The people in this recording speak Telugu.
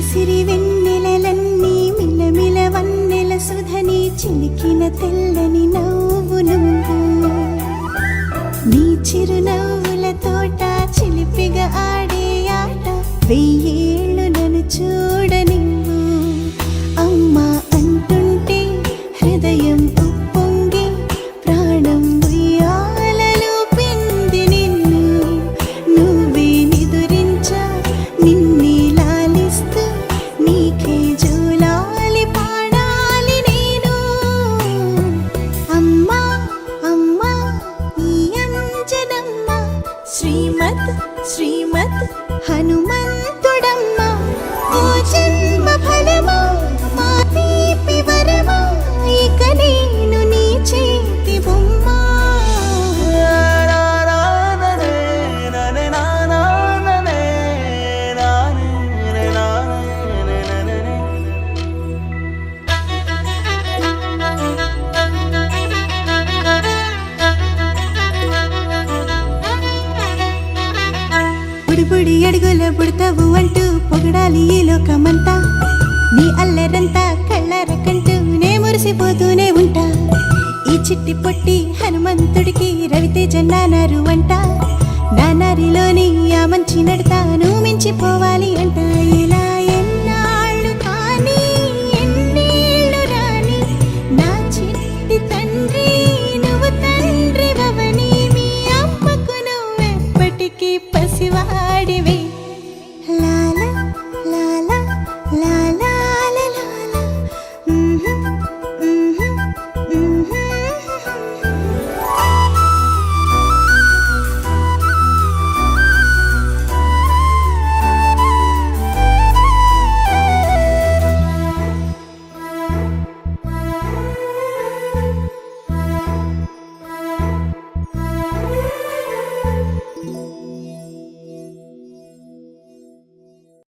సిరి వెన్నెలలన్నీ మిలమిల వన్నెల సుధని చిలికిన తెల్లని నవ్వు నువ్వు నీ చిరునవ్వుల తోట చిలిపిగా ఆడే ఆట వెయ్యేళ్ళు నన్ను చూడనివ్వు అమ్మా అంటుంటే హృదయం ఉప్పొంగి ప్రాణం ఉయ్యాలలో పింది నిన్ను నువ్వే నిదురించా నిన్నే లాలిస్తూ నీకే జోలాలి పాడాలి నేను అమ్మా అమ్మా ఈ అంజనమ్మ శ్రీమత్ శ్రీమత్ హనుమంతుడమ్మ ఓ జన్మ ఫలమా మా తీపి వరమా ఇక నేను నీ చేతి బొమ్మ బుడి అడుగుల బుడతావు అంటూ పొగడాలి ఈ లోకమంతా నీ అల్లరంతా కళ్ళరకంటూ నే మురిసిపోతూనే ఉంటా ఈ చిట్టి పొట్టి హనుమంతుడికి రవితేజ నానారు అంట నానారిలోని ఆ మంచి నడతా